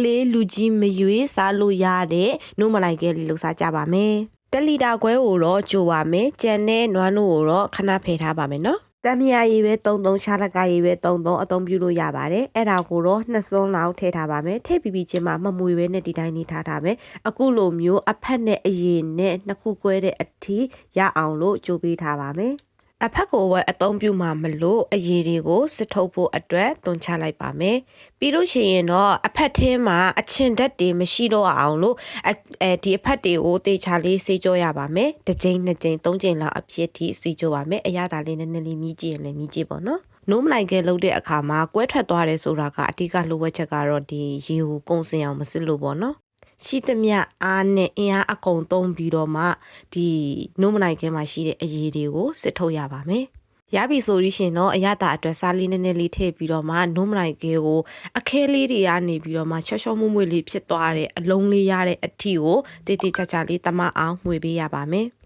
လေးလူကြီးမရွေးစားလို့ရတဲ့နို့မလိုက်ကဲလေးလို့စားကြပါမယ်။1 လီတာခွဲကိုတော့ကြိုပါမယ်။ကြံတဲ့နွားနို့ကိုတော့ခဏဖယ်ထားပါမယ်နော်။တမ်းမြာရည်ပဲ33ရှားလက်ကရည်ပဲ33အသုံးပြုလို့ရပါတယ်။အဲ့ဒါကိုတော့2စွန်းလောက်ထည့်ထားပါမယ်။ထည့်ပြီးချင်းမှမမွေပဲနဲ့ဒီတိုင်းနေထားထားမယ်။အခုလိုမျိုးအဖက်နဲ့အရင်နဲ့နှစ်ခုကွဲတဲ့အထိရအောင်လို့ကြိုးပေးထားပါမယ်။အဖက်ကိုပဲအသုံးပြုမှာမလို့အရည်တွေကိုစစ်ထုတ်ဖို့အတွက်သွန်ချလိုက်ပါမယ်။ပြီးလို့ရှိရင်တော့အဖက်ထဲမှာအချင်ဓာတ်တွေမရှိတော့အောင်လို့ဒီအဖက်တွေကိုတေချာလေးစေးကြောရပါမယ်။တစ်ကြိမ်နှစ်ကြိမ်သုံးကြိမ်လောက်အဖြစ်ထိစေးကြောပါမယ်။အရသာလေးနည်းနည်းလေးမြည်ကြည့်ရင်လည်းမြည်ကြည့်ပေါ့နော်။နိုးမလိုက်ကဲလုပ်တဲ့အခါမှာကွဲထွက်သွားတယ်ဆိုတာကအဓိကလိုအပ်ချက်ကတော့ဒီရေကိုကုန်းစင်အောင်မစစ်လို့ပေါ့နော်။ရှိသမျှအားနဲ့အင်အားအကုန်သုံးပြီးတော့မှဒီနို့မနိုင်ခဲမှာရှိတဲ့အရည်တွေကိုစစ်ထုတ်ရပါမယ်။ရပြီဆိုရှင်တော့အရသာအတွက်စားလေးနည်းနည်းလေးထည့်ပြီးတော့မှနို့မနိုင်ခဲကိုအခဲလေးတွေကနေပြီးတော့မှချောချောမွေ့မွေ့လေးဖြစ်သွားတဲ့အလုံးလေးရတဲ့အထီကိုတေးတေးချာချာလေးတမအောင်မှွေပေးရပါမယ်။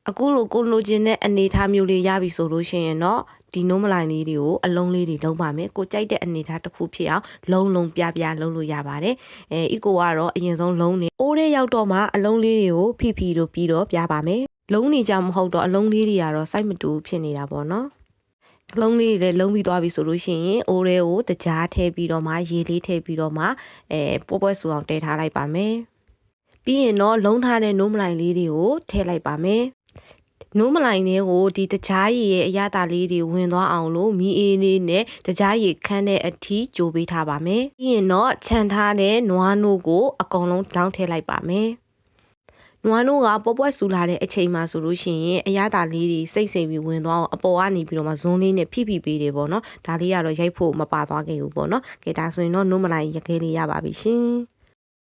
အခုလိုကိုလိုချင်တဲ့အနေထားမျိုးလေးရပြီဆိုလို့ရှိရင်တော့ဒီနိုးမလိုင်လေးတွေကိုအလုံးလေးတွေလုံးပါမယ်ကိုကြိုက်တဲ့အနေထားတစ်ခုဖြစ်အောင်လုံးပြလုံးလို့ရပါတယ်အီကိုကတော့အရင်ဆုံးလုံးနေအိုးလေးရောက်တော့မှအလုံးလေးတွေကိုဖိတို့ပြီးတော့ပြပါမယ်လုံးနေကြမဟုတ်တော့အလုံးလေးတွေကတော့စိုက်မတူဖြစ်နေတာပေါ့နော်ကလုံးလေးတွေလည်းလုံးပြီးသွားပြီဆိုလို့ရှိရင်အိုးလေးကိုတကြားထည့်ပြီးတော့မှရေလေးထည့်ပြီးတော့မှပွဲဆူအောင်တဲထားလိုက်ပါမယ်ပြီးရင်တော့လုံးထားတဲ့နိုးမလိုင်လေးတွေကိုထည့်လိုက်ပါမယ်နိုးမလိုင်လေးကိုဒီတကြားရည်ရဲ့အရသာလေးတွေဝင်သွားအောင်လို့မီးအေးလေးနဲ့တကြားရည်ခန်းတဲ့အထိကြိုပေးထားပါမယ်။ပြီးရင်တော့ခြံထားတဲ့နွားနို့ကိုအကုန်လုံးတောင်းထည့်လိုက်ပါမယ်။နွားနို့ကပွဲဆူလာတဲ့အချိန်မှာဆိုလို့ရှိရင်အရသာလေးတွေစိတ်ပြီးဝင်သွားအောင်အပေါ်ကနေပြီးတော့မှဇွန်းလေးနဲ့ဖိပေးတယ်ပေါ့နော်။ဒါလေးကတော့ရိုက်ဖို့မပါသွားခဲ့ဘူးပေါ့နော်။ကဲဒါဆိုရင်တော့နိုးမလိုင်ရခဲလေးရပါပြီရှင်။